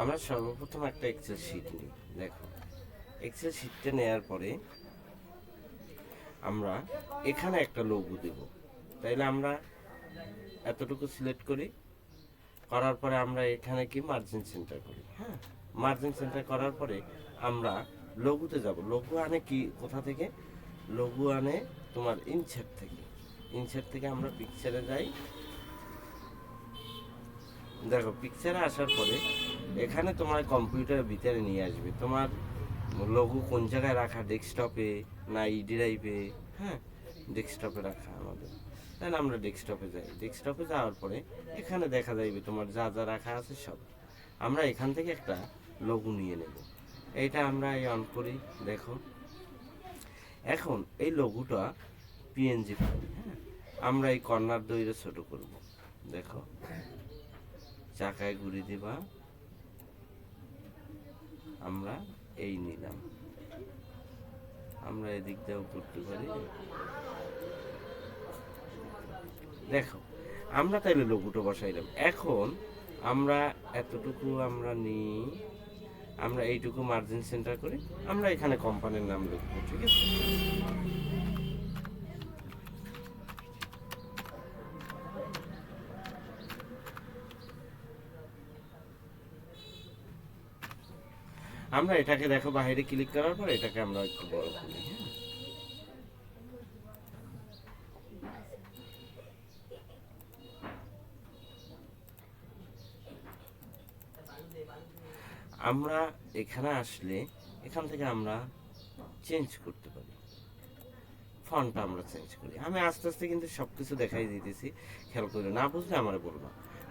আমরা সর্বপ্রথম একটা এক্সেল শিট নিই। দেখো, এক্সেল শিটটা নেওয়ার পরে আমরা এখানে একটা লোগো দেব। তাইলে আমরা এতটুকু সিলেক্ট করি, করার পরে আমরা এখানে কি মার্জিন সেন্টার করি। হ্যাঁ, মার্জিন সেন্টার করার পরে আমরা লোগোতে যাব। লোগো আনে কি কোথা থেকে? লোগো আনে তোমার ইনসার্ট থেকে। ইনসার্ট থেকে আমরা পিকচারে যাই। দেখো, পিকচারে আসার পরে এখানে তোমার কম্পিউটারের ভিতরে নিয়ে আসবে তোমার লোগো কোন জায়গায় রাখা, ডেস্কটপে না ই ড্রাইভে। হ্যাঁ, ডেস্কটপে রাখা আমাদের। তাহলে আমরা ডেস্কটপে যাই। ডেস্কটপে যাওয়ার পরে এখানে দেখা যাবে তোমার যা যা রাখা আছে সব। আমরা এখান থেকে একটা লোগো নিয়ে নেব। এইটা আমরা অন করি। দেখো, এখন এই লোগোটা পিএনজি ফাইল। হ্যাঁ, আমরা এই কর্নার দইরে ছোট করব। দেখো, চাকায় ঘুরি দিবা, আমরা এই নিলাম। আমরা এদিক দিয়েও করতে পারি। দেখো, আমরা তাইলে লোগোটা বসাইলাম। এখন আমরা এতটুকু আমরা নিই, আমরা এইটুকু মার্জিন সেন্টার করি, আমরা এখানে কোম্পানির নাম লিখবো। ঠিক আছে, আমরা এটাকে দেখো বাইরে ক্লিক করার পর এটাকে আমরা একটু বড় করি। হ্যাঁ, আমরা এখানে আসলে এখান থেকে আমরা চেঞ্জ করতে পারি। ফন্টটা আমরা চেঞ্জ করি। আমি আস্তে আস্তে কিন্তু সব কিছু দেখাই দিতেছি, খেয়াল করে না বুঝলে আমার বলবো।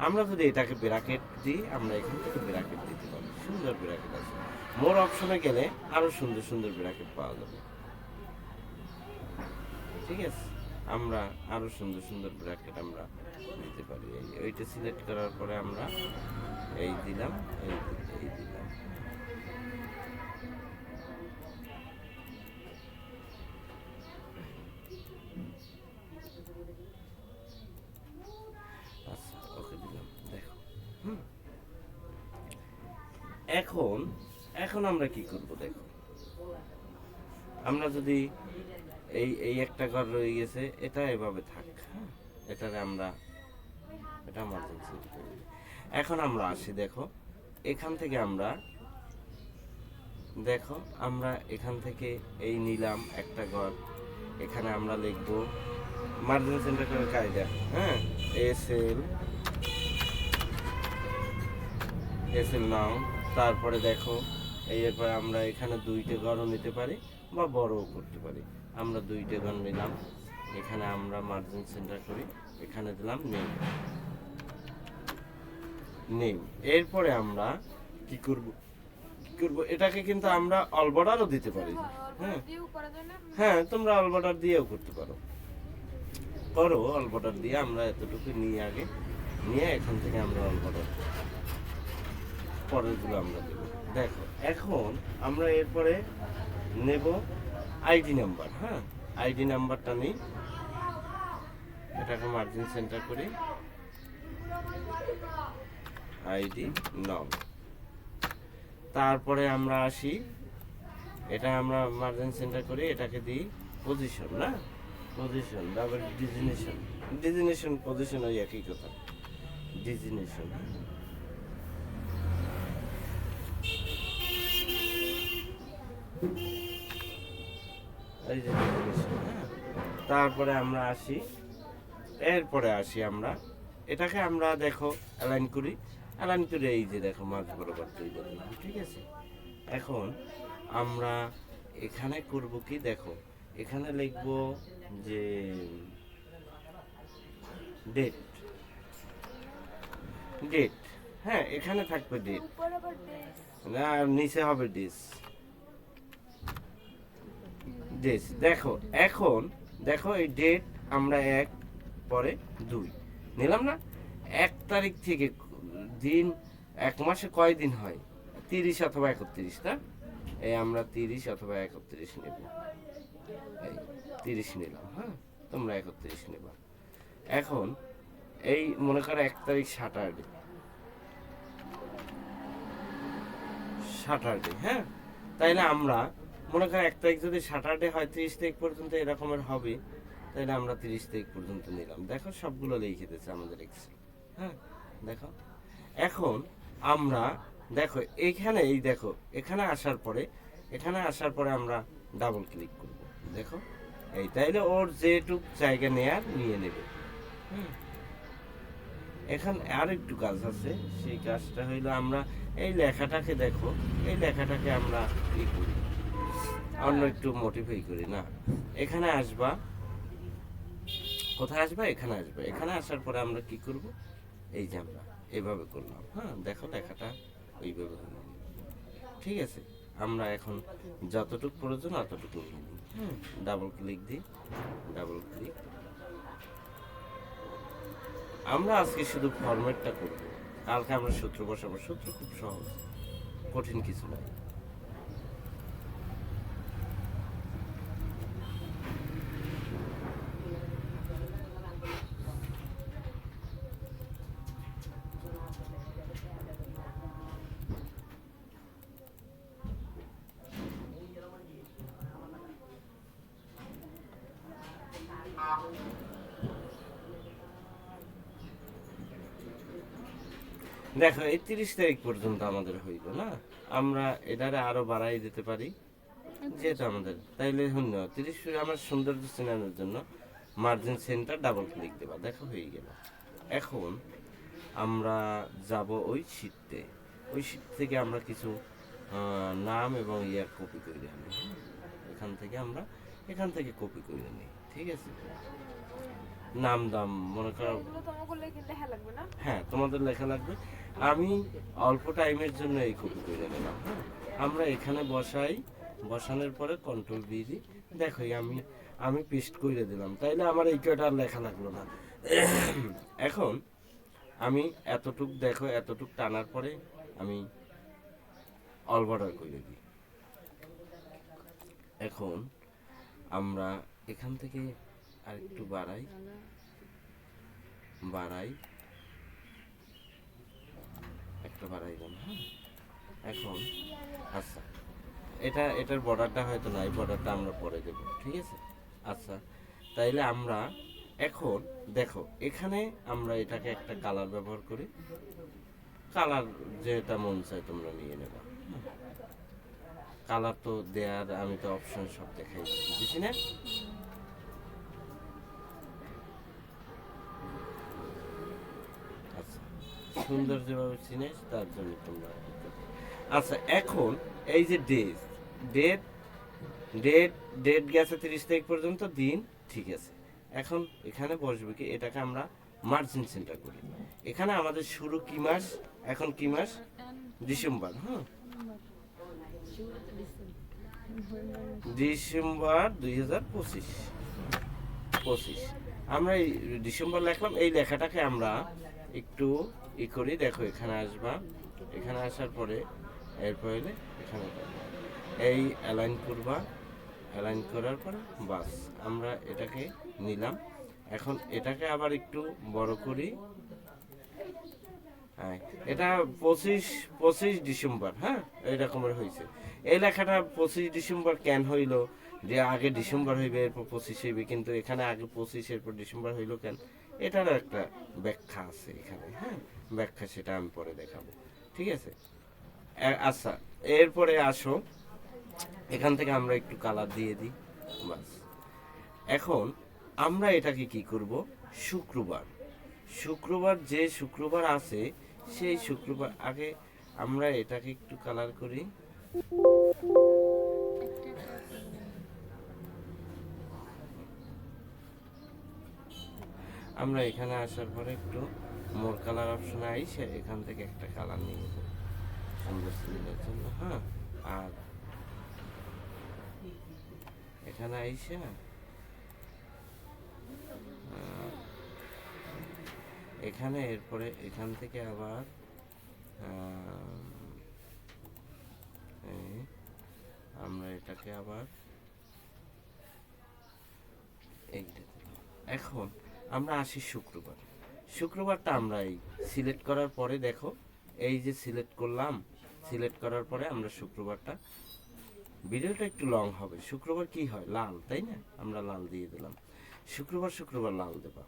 আমরা যদি এটাকে ব্র্যাকেট দিই, আমরা এখান থেকে ব্র্যাকেট দিতে পারি। সুন্দর ব্র্যাকেট আছে। মোর অপশনে গেলে আরো সুন্দর সুন্দর ব্র্যাকেট পাওয়া যাবে। ঠিক আছে, আমরা আরো সুন্দর সুন্দর ব্র্যাকেট আমরা দিতে পারি। এই ওইটা সিলেক্ট করার পরে আমরা এই দিলাম, এই দিলাম। আচ্ছা, ওকে দিলাম। দেখো, এখন এখন আমরা কি করব? দেখো, আমরা যদি এই এই একটা ঘর রয়ে গেছে, এটা এভাবে থাক। হ্যাঁ, এটারে আমরা এটা মার্জিন সেট করে দিই। এখন আমরা আসি। দেখো, এখান থেকে আমরা দেখো আমরা এখান থেকে এই নিলাম একটা ঘর। এখানে আমরা লিখব মার্জিন সেন্টার করে কায়দা। হ্যাঁ, এসএল নাও। তারপরে দেখো, এরপরে আমরা এখানে দুইটা ঘরও নিতে পারি বা বড়ও করতে পারি। আমরা দুইটা ঘর নিলাম। এখানে আমরা মার্জিন সেন্টার করি, এখানে দিলাম নেম। নেম এরপরে আমরা কি করব? এটাকে কিন্তু আমরা অল বর্ডারও দিতে পারি। হ্যাঁ, হ্যাঁ, তোমরা অল বর্ডার দিয়েও করতে পারো। অল বর্ডার দিয়ে আমরা এতটুকু নিয়ে আগে নিয়ে এখান থেকে আমরা অল বর্ডার পরেরগুলো আমরা দেব। দেখো, এখন আমরা এরপরে নেব আইডি নাম্বার। হ্যাঁ, আইডি নাম্বারটা নিই, এটাকে মার্জিন সেন্টার করি, আইডি নাম। তারপরে আমরা আসি, এটা আমরা মার্জিন সেন্টার করি, এটাকে দিই পজিশন। না, পজিশন তারপর ডিজিনেশন পজিশন ওই একই কথা, ডিজিনেশন। এই যে ডিজিনেশন। হ্যাঁ, তারপরে আমরা আসি, এরপরে আসি আমরা এটাকে আমরা দেখো অ্যালাইন করি। অ্যালাইন করে এই যে দেখো মাঝ বরাবর তৈরি করলাম। ঠিক আছে, এখন আমরা এখানে করব কি? দেখো, এখানে লিখব যে ডেট। ডেট, হ্যাঁ, এখানে থাকবে ডেট, না নিচে হবে ডিস। দেখো, এখন দেখো এই ডেট আমরা 1 পরে 2 নিলাম না। 1 তারিখ থেকে দিন, 1 মাসে কয় দিন হয়? 30 অথবা 31। না, এই আমরা 30 অথবা 31 নেব। এই 30 নিলাম। হ্যাঁ, তোমরা 31 নেবা। এখন এই মনে করো 1 তারিখ স্যাটারডে, স্যাটারডে, হ্যাঁ। তাইলে আমরা মনে করো 1 তারিখ যদি স্যাটারডে হয় 30 তারিখ পর্যন্ত এরকমের হবে, তাইলে আমরা 30 তারিখ পর্যন্ত নিলাম। দেখো সবগুলো লিখে দিয়েছে আমাদের এক্সেল, হ্যাঁ। দেখো এখন আমরা দেখো এইখানে এই দেখো এখানে আসার পরে আমরা ডাবল ক্লিক করব। দেখো এই তাইলে ওর যেটুক জায়গা নেয়ার নিয়ে নেবে। হুম। এখন আর একটু কাজ আছে, সেই কাজটা হইলো আমরা এই লেখাটাকে দেখো, এই লেখাটাকে আমরা ই করি, অন্য একটু মডিফাই করি না। এখানে আসবা, কোথায় আসবা? এখানে আসবে। এখানে আসার পরে আমরা কি করব? এই যে আমরা এইভাবে করলাম, হ্যাঁ। দেখো লেখাটা ওইভাবে হলো, ঠিক আছে। আমরা এখন যতটুকু প্রয়োজন অতটুকু নিয়ে নিই, হ্যাঁ। ডাবল ক্লিক দিই, ডাবল ক্লিক। আমরা আজকে শুধু ফরম্যাটটা করব, কালকে আমরা সূত্র বসাবো। সূত্র খুব সহজ, কঠিন কিছু নয়। দেখো এই 30 তারিখ পর্যন্ত আমাদের হইল না, আমরা এটারে আরো বাড়াই দিতে পারি যেহেতু আমাদের, তাইলে শূন্য 30 আমার সৌন্দর্য চেনানোর জন্য মার্জিন সেন্টার ডাবল ক্লিক দেবা। দেখো হয়ে গেল। এখন আমরা যাব ওই শীটে, ওই শীট থেকে আমরা কিছু নাম এবং ইয়ার কপি করে আনি, এখান থেকে কপি করে নিই, ঠিক আছে। নাম দাম মনে করো, হ্যাঁ তোমাদের লেখা লাগবে। আমি অল্প টাইমের জন্য এই কপি করে নিলাম, হ্যাঁ। আমরা এখানে বসাই, বসানোর পরে কন্ট্রোল বি দিই। দেখো আমি পেস্ট করে দিলাম, তাইলে আমার এই কয়টা আর লেখা লাগলো না। এখন আমি দেখো এতটুক টানার পরে আমি অল বর্ডার করে দিই। এখন আমরা এখান থেকে আর একটু বাড়াই, একটা বাড়াই দেন, হ্যাঁ। এখন আচ্ছা এটার বর্ডারটা হয়তো নাই, বর্ডারটা আমরা পরে দেব, ঠিক আছে। আচ্ছা তাইলে আমরা এখন দেখো এখানে আমরা এটাকে একটা কালার ব্যবহার করি, কালার যেটা মন চায় তোমরা নিয়ে নেবা। কালার তো দেয়ার আমি তো অপশন সব দেখাই দিচ্ছি না। আচ্ছা সুন্দর যেভাবে চিনিস তার জন্য তোমরা। আচ্ছা এখন এই যে ডেট ডেট ডেট গেছে 30 তারিখ পর্যন্ত দিন, ঠিক আছে। এখন এখানে বসবে কি, এটাকে আমরা মার্জিন সেন্টার করি। এখানে আমাদের শুরু কি মাস, এখন কি মাস? ডিসেম্বর, হ্যাঁ। ডিসেম্বর 2025। আমরা এই ডিসেম্বর লিখলাম, এই লেখাটাকে আমরা একটু ই করি। দেখো এখানে আসবা, এখানে আসার পরে এরপরে এখানে এই অ্যালাইন করবা, অ্যালাইন করার পরে বাস আমরা এটাকে নিলাম। এখন এটাকে আবার একটু বড় করি, হ্যাঁ। এটা 25 ডিসেম্বর, হ্যাঁ এই রকমের হয়েছে। এই লেখাটা 25 ডিসেম্বর কেন হইলো, যে আগে ডিসেম্বর হইবে এরপর 25 হইবে, কিন্তু এখানে আগে 25 এরপর ডিসেম্বর হইলো কেন, এটারও একটা ব্যাখ্যা আছে এখানে, হ্যাঁ। ব্যাখ্যা সেটা আমি পরে দেখাবো, ঠিক আছে। আচ্ছা এরপরে আসো, এখান থেকে আমরা একটু কালার দিয়ে দিই, বাস। এখন আমরা এটাকে কি করব, শুক্রবার যে শুক্রবার আছে সেই শুক্রবার আগে আমরা এটাকে একটু কালার করি। আমরা এখানে আসার পরে একটু মোর কালার অপশনে আইসে এখান থেকে একটা কালার নিয়ে নেব সুন্দর সিলিংয়ের জন্য, হ্যাঁ। আর এখানে আইসে এখানে এরপরে এখান থেকে আবার আমরা এটাকে আবার এখন আমরা আসি শুক্রবারটা আমরা এই সিলেক্ট করার পরে দেখো এই যে সিলেক্ট করলাম, সিলেক্ট করার পরে আমরা শুক্রবারটা, ভিডিওটা একটু লং হবে। শুক্রবার কি হয়, লাল, তাই না? আমরা লাল দিয়ে দিলাম। শুক্রবার লাল দেবা।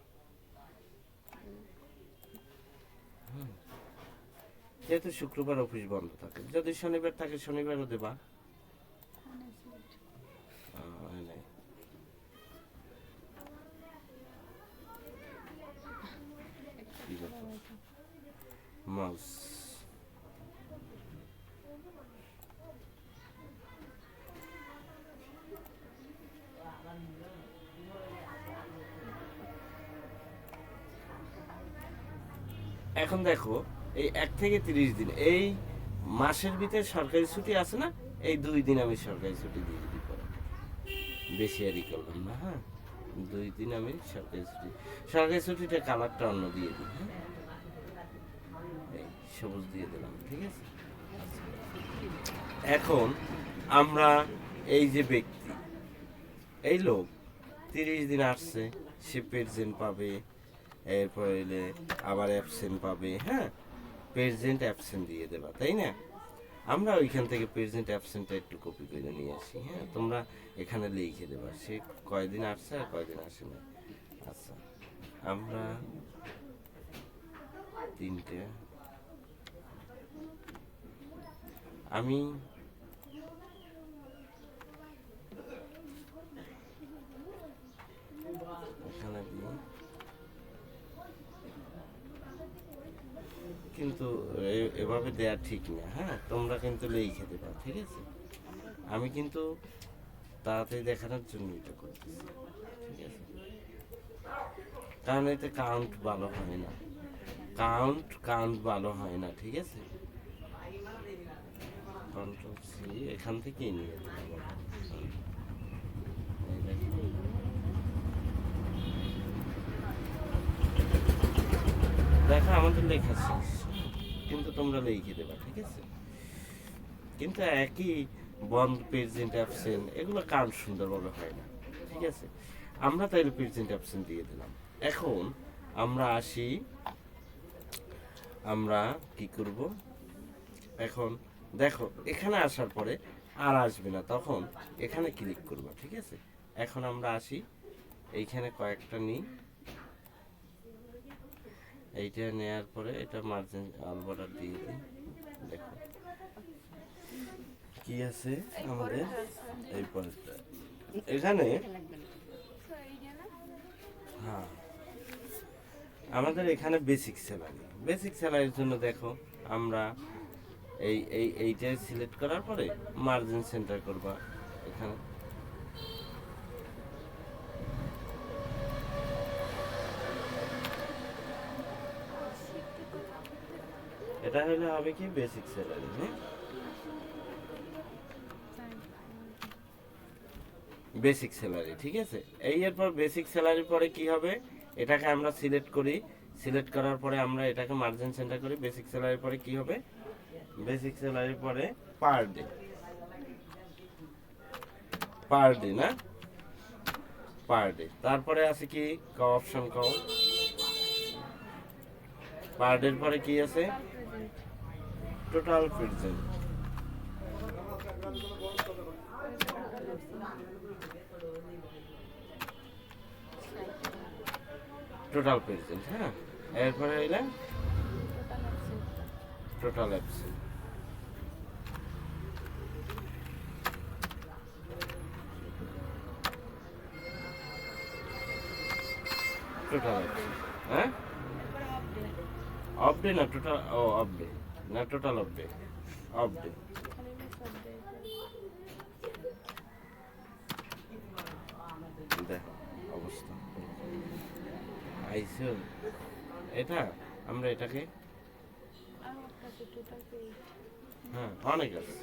যেহেতু শুক্রবার অফিস বন্ধ থাকে, যদি শনিবার থাকে শনিবারও দেবা। নাই। মাউস এখন দেখো, এই 1 থেকে 30 দিন, এই মাসের ভিতরে সরকারি ছুটি আছে না, এই 2 দিন আমি সরকারি ছুটি দিয়ে দিই পরে, বেশি আরই করলাম না। হ্যাঁ, 2 দিন আমি সরকারি ছুটিটা কালারটা অন্য দিয়ে দিই। হ্যাঁ, এই সবুজ দিয়ে দিলাম, ঠিক আছে। এখন আমরা এই যে ব্যক্তি, এই লোক 30 দিন আসছে, সে প্রেজেন্ট পাবে, এরপর এলে আবার অ্যাবসেন্ট পাবে। হ্যাঁ, প্রেজেন্ট অ্যাবসেন্ট দিয়ে দেবা, তাই না? আমরা ওইখান থেকে প্রেজেন্ট অ্যাবসেন্টটা একটু কপি করে নিয়ে আসি। হ্যাঁ, তোমরা এখানে লিখে দেবা সে কয়দিন আসছে আর কয়দিন আসে না। আচ্ছা, আমরা 3টে, আমি এখানে দিই, কিন্তু এভাবে দেয়া ঠিক না। হ্যাঁ, তোমরা কিন্তু লিখে দেবা, ঠিক আছে? আমি কিন্তু তাড়াতাড়ি দেখানোর জন্য এটা করতেছি, ঠিক আছে? কারণ এতে কাউন্ট ভালো হয় না, কাউন্ট ভালো হয় না, ঠিক আছে? কন্ট্রোল সি, এখান থেকেই নিয়ে দিলাম। দেখো আমাদের লেখা শেষ, কিন্তু তোমরা লিখে দেবা, ঠিক আছে? কিন্তু একই বন্ধ, প্রেজেন্ট অ্যাবসেন্ট, এগুলো কাউন্ট সুন্দরভাবে হয় না, ঠিক আছে? আমরা তাইলে প্রেজেন্ট অ্যাবসেন্ট দিয়ে দিলাম। এখন আমরা আসি, আমরা কি করব এখন? দেখো এখানে আসার পরে আর আসবে না, তখন এখানে ক্লিক করবো, ঠিক আছে? এখন আমরা আসি, এইখানে কয়েকটা নিই, এইটা নেয়ার পরে এটা মার্জিন অল বর্ডার দিয়ে দিই। দেখো কি আছে আমাদের এই পরেরটা এখানে। হ্যাঁ, আমাদের এখানে বেসিক স্যালারির জন্য দেখো আমরা এইটা সিলেক্ট করার পরে মার্জিন সেন্টার করবা এখানে। এটা হলে হবে কি বেসিক স্যালারি। হ্যাঁ, বেসিক স্যালারি, ঠিক আছে। এই এরপর বেসিক স্যালারির পরে কি হবে, এটাকে আমরা সিলেক্ট করি, সিলেক্ট করার পরে আমরা এটাকে মার্জিন সেন্টার করি। বেসিক স্যালারির পরে কি হবে, বেসিক স্যালারির পরে পার ডে না, পার ডে। তারপরে আছে কি অপশন কও, পার ডের পরে কি আছে, টোটাল প্রেজেন্ট। টোটাল প্রেজেন্ট, হ্যাঁ। এরপরে এলে টোটাল অ্যাবসেন্ট। টোটাল অ্যাবসেন্ট, হ্যাঁ, অফ ডে না টোটাল, ও অফ ডে না, total off day, off day. দেখো অবস্থা আইসো, এটা আমরা এটাকে, হ্যাঁ অনেক আছে।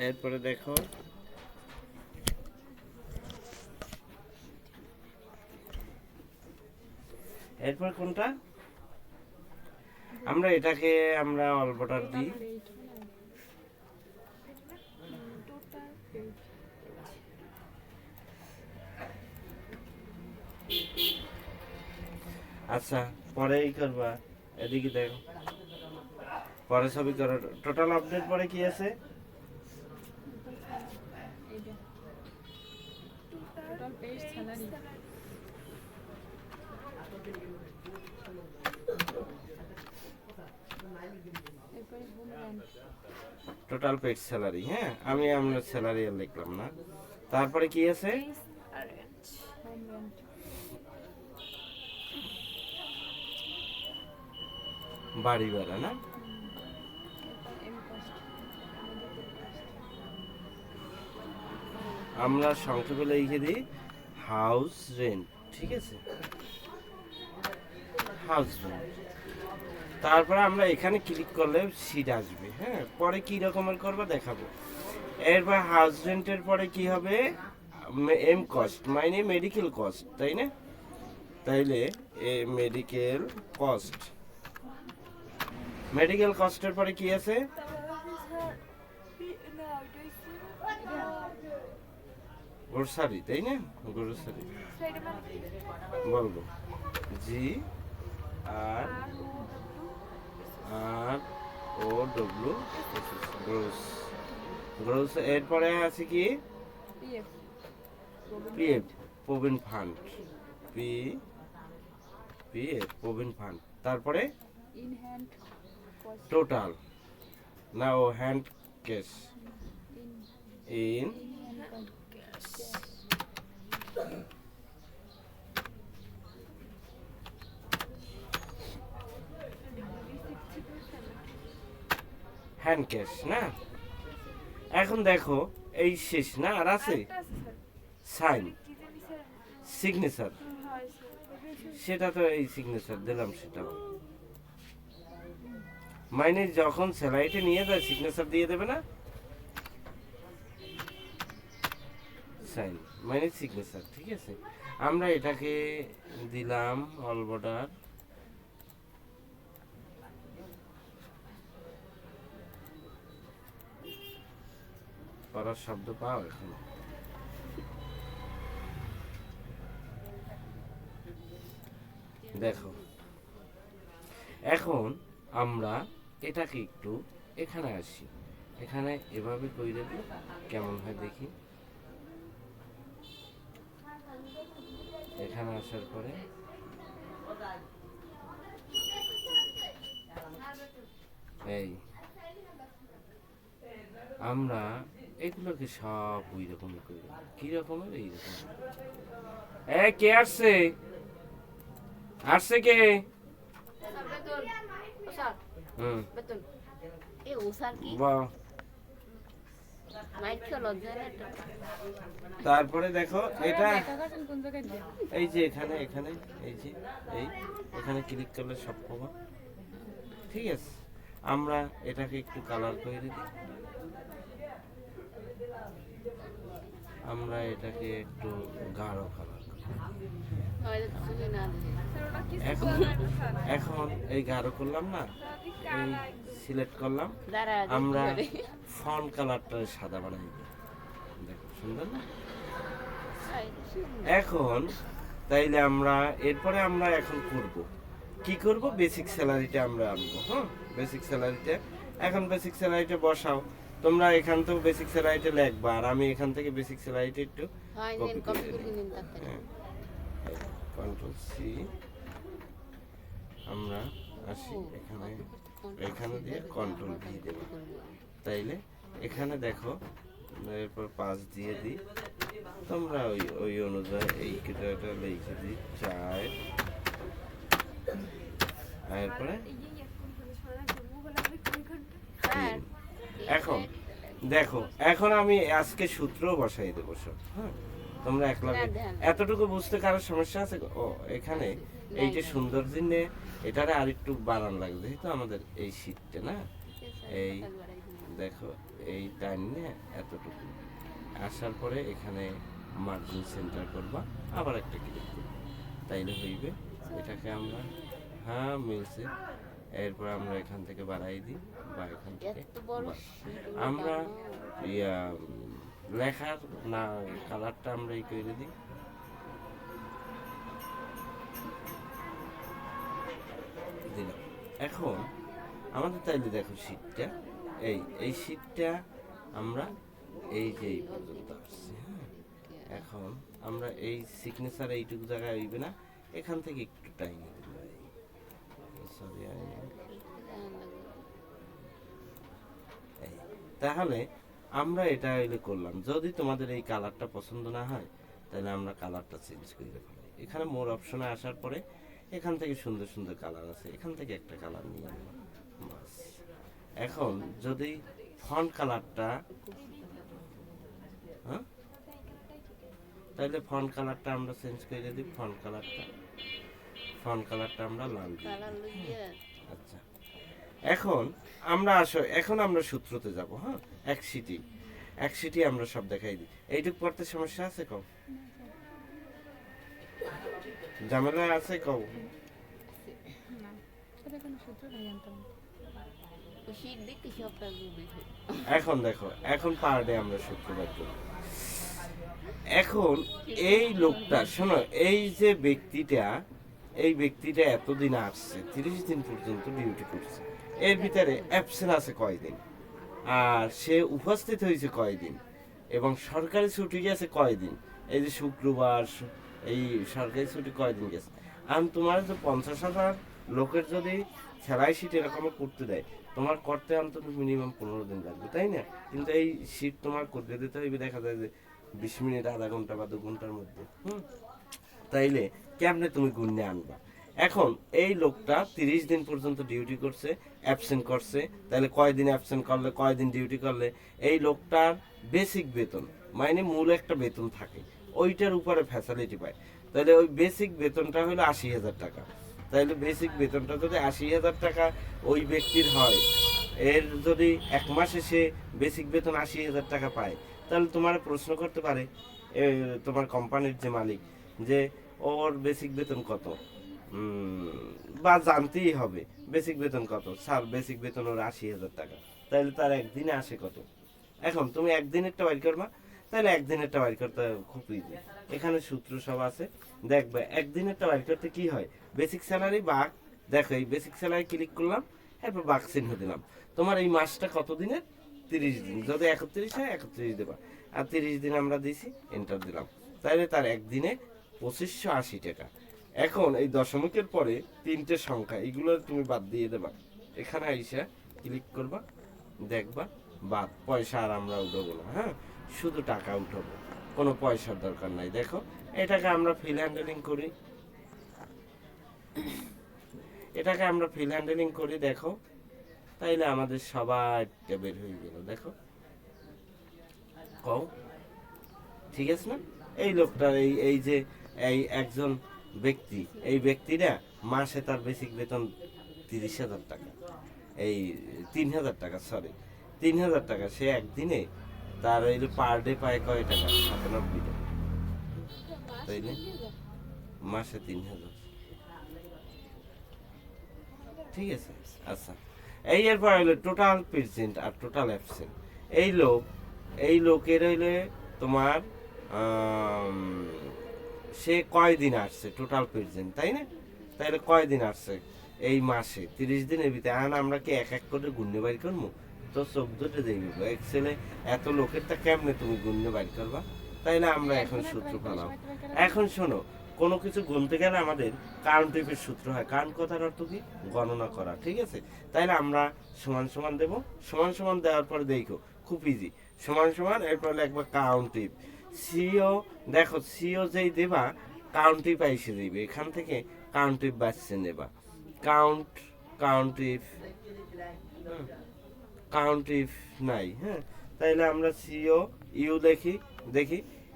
এরপরে দেখো এরপর কোনটা আমরা এটাকে আমরা অল বর্ডার দিই। আচ্ছা পরে এই করবা, এদিকে দেখো পরে ছবি করো। টোটাল আপডেট পরে কি আছে? টোটাল পেজ স্যালারি এরপরে home rent total paid salary. হ্যাঁ আমি আপনার স্যালারি আর লিখলাম না। তারপরে কি আছে? হোম রেন্ট বাড়ি ভাড়া না? এরপর এম কস্ট আমরা সংক্ষেপে লিখে দিই হাউস রেন্ট। ঠিক আছে, হাউস রেন্ট। তারপরে আমরা এখানে ক্লিক করলে সিট আসবে। হ্যাঁ পরে কি রকমের করবো দেখাবো। এরপর হাউস রেন্টের পরে কি হবে? এম কস্ট মানে মেডিকেল কস্ট, তাই না? তাইলে মেডিকেল কস্ট, মেডিকেল কস্টের পরে কি আছে? গ্রোসারি, তাই না? গ্রোসারি বলবো G R R O W gross. Gross এরপরে আছে কি? PF PF provident fund, PF provident fund. তারপরে ইন হ্যান্ড কস্ট টোটাল না ও hand cash in hand cash না? এখন দেখো এই শেষ না, আর আছে সাইন সিগনেচার, সেটা তো এই সিগনেচার দিলাম, সেটাও মানে যখন স্যালারিটা নিয়ে যায় সিগনেচার দিয়ে দেবে না, সাইন মানে সিগনেচার। ঠিক আছে, আমরা এটাকে দিলাম অল বর্ডার। পড়ার শব্দ পাও এখন? দেখো এখন আমরা এটাকে একটু এখানে আসি, এখানে এভাবে কইরে দিই কেমন হয় দেখি। এখানে আসার পরে এই আমরা এগুলোকে সব ওই রকমই করি। কি রকমের? এইরকম। কে আসছে? আসছে কে? হুম বাহ। তারপরে দেখো এটা কোন জায়গায় দিয়ে এই যে এখানে এখানে এই যে এই এখানে ক্লিক করলে সব পাবো। ঠিক আছে, আমরা এটাকে একটু কালার করে দিই। আমরা এটাকে একটু গাঢ় কালার করি। এখন এখন এই গাঢ় করলাম না, এই সিলেক্ট করলাম, আমরা ফন্ট কালারটা সাদা বানাই দিই। দেখো সুন্দর না? এখন তাইলে আমরা এরপরে আমরা এখন করব কি করব? বেসিক স্যালারিটা আমরা আনবো। হ্যাঁ বেসিক স্যালারিটা, এখন বেসিক স্যালারিটা বসাও তোমরা। এখান থেকে বেসিক স্যালারিটা লিখবা আর আমি এখান থেকে বেসিক স্যালারিটা একটু কপি করে নিই। কন্ট্রোল সি, আমরা আসি এখানে, এখানে দিয়ে কন্ট্রোল ভি দেব। তাইলে এখানে দেখো এরপর 5 দিয়ে দিই। তোমরা ওই ওই অনুযায়ী এই কিছুটা লিখে দিই 4। এরপরে 3। এখন দেখো এখন আমি আজকে সূত্র বসাই দেবো সব। হ্যাঁ তোমরা একলা এতটুকু বুঝতে কারোর সমস্যা আছে? ও এখানে এই যে সুন্দর জিনে এটারে আরেকটু বাড়ান লাগবে, যেহেতু আমাদের এই শীতটা না, এই দেখো এই টাইনে এতটুকু আসার পরে এখানে মার্জিন সেন্টার করবা, আবার একটা ক্লিক করবা, তাইলে হইবে। এটাকে আমরা হ্যাঁ মিলছে। এরপর আমরা এখান থেকে বাড়াই দিই বা এখান থেকে বাড়াই। আমরা ইয়া লেখার না কালারটা আমরা এই করে দিই। দিলাম। এখন আমাদের তাইলে দেখো শীটটা এই শীটটা আমরা এই যে এই পর্যন্ত আসছি। হ্যাঁ, এখন আমরা এই সিগনেচার এইটুকু জায়গায় হইবে না, এখান থেকে একটু টাইম সরি তাহলে আমরা এটা হইলে করলাম। যদি তোমাদের এই কালারটা পছন্দ না হয় তাহলে আমরা কালারটা চেঞ্জ করে ফেলি। এখানে মোর অপশনে আসার পরে এখান থেকে সুন্দর সুন্দর কালার আছে, এখান থেকে একটা কালার নিয়ে নিলাম বাস। এখন যদি ফন্ট কালারটা হ্যাঁ তাহলে ফন্ট কালারটা আমরা চেঞ্জ করে দিই। ফন্ট কালারটা আমরা লাল দিই। আচ্ছা, এখন আমরা সূত্রতে যাব। হ্যাঁ, এক সিটি আমরা সব দেখাই দিই। এইটুক পড়তে সমস্যা আছে কও? ঝামেলা আছে কও? না, এটা কোনো সূত্র নেই জানতাম। এখন দেখো, এখন পার ডে আমরা সূত্র বের করব। এখন এই লোকটা শোনো, এই ব্যক্তিটা এতদিন আসছে, 30 দিন পর্যন্ত ডিউটি করছে। এর ভিতরে অ্যাবসেন্ট আছে কয়দিন, আর সে উপস্থিত হয়েছে কয়দিন, এবং সরকারি ছুটি গেছে কয়দিন। এই যে শুক্রবার, এই সরকারি ছুটি কয়দিন গেছে। আর তোমার যে 50,000 লোকের যদি সেলাই শিট এরকম করতে দেয়, তোমার করতে অন্তত মিনিমাম 15 দিন লাগবে, তাই না? কিন্তু এই শিট তোমার করতে দিতে হইবে দেখা যায় যে 20 মিনিট, আধা ঘন্টা বা 2 ঘন্টার মধ্যে। তাইলে কেমনে তুমি গুণে আনবা? এখন এই লোকটা 30 দিন পর্যন্ত ডিউটি করছে, অ্যাবসেন্ট করছে, তাহলে কয়দিন অ্যাবসেন্ট করলে, কয়দিন ডিউটি করলে এই লোকটার বেসিক বেতন, মানে মূল একটা বেতন থাকে, ওইটার উপরে ফ্যাসিলিটি পায়। তাহলে ওই বেসিক বেতনটা হলো 80,000 টাকা। তাহলে বেসিক বেতনটা যদি 80,000 টাকা ওই ব্যক্তির হয়, এর যদি এক মাসে সে বেসিক বেতন 80,000 টাকা পায়, তাহলে তোমার প্রশ্ন করতে পারে তোমার কোম্পানির যে মালিক, যে ওর বেসিক বেতন কত, বা জানতেই হবে বেসিক বেতন কত। স্যার বেসিক বেতন ওর 80,000 টাকা, তাহলে তার একদিনে আসে কত? এখন তুমি একদিনেরটা বাইর করবা, তাহলে একদিনেরটা বাইর করতে খুব ইজি। এখানে সূত্র সব আছে, দেখবে একদিনেরটা বাইর করতে কি হয়। বেসিক স্যালারি বাঘ, দেখো এই বেসিক স্যালারি ক্লিক করলাম, এরপর বাঘ চিহ্ন দিলাম। তোমার এই মাসটা কত দিনের? 30 দিন। যদি 31 হয় 31 দেবা, আর 30 দিন আমরা দিছি, এন্টার দিলাম, তাহলে তার একদিনে 2580 টাকা। এখন এই দশমিকের পরে 3টে সংখ্যা, এগুলো তুমি বাদ দিয়ে দেবা। এখানে আইসা ক্লিক করবা, দেখবা বাদ, পয়সা আর আমরা উঠাবো না। হ্যাঁ, শুধু টাকা উঠাবো, কোনো পয়সার দরকার নাই। দেখো এটাকে আমরা ফিল হ্যান্ডেলিং করি, দেখো তাইলে আমাদের সবাইটা বের হয়ে গেল। দেখো কও ঠিক আছে না? এই লোকটার এই যে এই একজন ব্যক্তি, এই ব্যক্তিরা মাসে তার বেসিক বেতন 30,000 টাকা, এই 3,000 টাকা, সরি 3,000 টাকা। সে একদিনে তার এই যে পার ডে পায় কয় টাকা? 97 টাকা, তাই না? মাসে 3,000, ঠিক আছে। আচ্ছা, এরপর হইলো টোটাল প্রেজেন্ট আর টোটাল অ্যাবসেন্ট। এই লোকের হইলে তোমার সে কয়দিন আসছে, টোটাল প্রেজেন্ট, তাই না? তাহলে কয়দিন আসছে এই মাসে? 30 দিনের ভিতরে। এখন আমরা কি এক এক করে গুণে বাইর করবো? তো 14টা দেখবো এক্সেলে এত লোকেরটা কেমনে তুমি গুণে বাইর করবা? তাইলে আমরা এখন সূত্র পেলাম। এখন শোনো, কোনো কিছু গুনতে গেলে আমাদের কাউন্ট টাইপের সূত্র হয়। কাউন্ট কথার অর্থ কি? গণনা করা, ঠিক আছে? তাইলে আমরা সমান সমান দেব, সমান সমান দেওয়ার পরে দেখো খুব ইজি, সমান সমান, এরপর লিখবো কাউন্ট টিপ। সিও, দেখো সিও যেই দেবা কাউন্ট টিপ এসে দিবে, এখান থেকে কাউন্ট টিপ বাঁচছে নেবা। কাউন্ট টিপ নাই। হ্যাঁ, তাইলে আমরা সিও ইউ দেখি,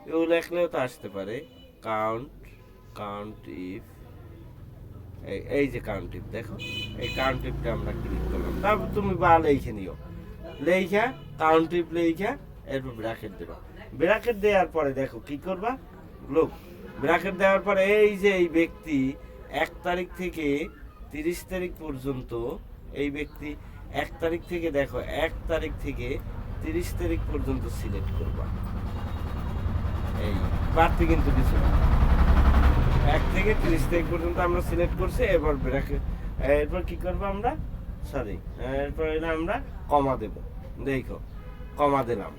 ইউ লেখলেও তো আসতে পারে। কাউন্ট ইফ, এই যে কাউন্ট ইফ, দেখো এই কাউন্ট ইফটা আমরা ক্লিক করলাম। তারপর তুমি বা লিখে নিও, লেখা কাউন্টিপ লেখা এরপর ব্র্যাকেট দেবা। ব্র্যাকেট দেওয়ার পরে দেখো কি করবা লোক, ব্র্যাকেট দেওয়ার পরে এই যে এই ব্যক্তি 1 তারিখ থেকে 30 তারিখ পর্যন্ত, এই ব্যক্তি 1 তারিখ থেকে দেখো 1 তারিখ থেকে 30 তারিখ পর্যন্ত সিলেক্ট করবা। এই বাড়তি কিন্তু কিছু না, 1 থেকে 30 তারিখ পর্যন্ত আমরা সিলেক্ট করছি। এবার ব্র্যাকেট, এরপর কি করবো আমরা, সরি, এরপর এটা আমরা কমা দেব। দেখো কমা দিলাম,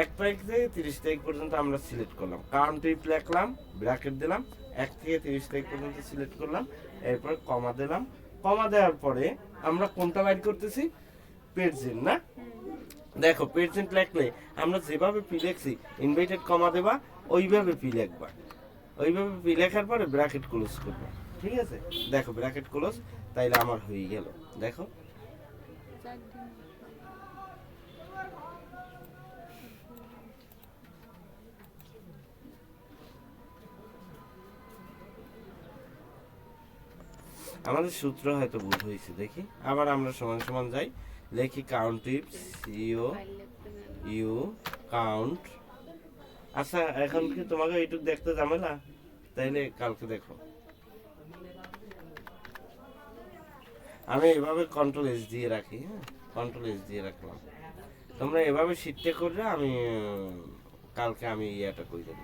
1 তারিখ থেকে 30 তারিখ পর্যন্ত আমরা সিলেক্ট করলাম, কাউন্টিপ লিখলাম, ব্র্যাকেট দিলাম, 1 থেকে 30 তারিখ পর্যন্ত সিলেক্ট করলাম, এরপর কমা দিলাম। কমা দেওয়ার পরে আমরা কোনটা বাইর করতেছি, পেজেন্ট না। দেখো পেজেন্ট লিখলে আমরা যেভাবে পি লিখছি ইনভাইটেড কমা দেবা, ওইভাবে পি লিখবা। ওইভাবে পি লেখার পরে ব্র্যাকেট ক্লোজ করবা, ঠিক আছে। দেখো ব্র্যাকেট ক্লোজ, তাইলে আমার হয়ে গেল। দেখো 4 দিন। আমাদের সূত্র হয়তো ভুল হয়েছে, দেখি আবার আমরা সমান সমান যাই, লিখি কাউন্টিপ সিও ফাইল লিখতে না। You count. আচ্ছা এখন কি তোমাকে এইটুকু দেখতে ঝামেলা, তাইলে কালকে দেখো। আমি এভাবে কন্ট্রোল এস দিয়ে রাখি, হ্যাঁ কন্ট্রোল এস দিয়ে রাখলাম। তোমরা এভাবে শিটটা করলে আমি কালকে আমি ইয়েটা করে দেবো।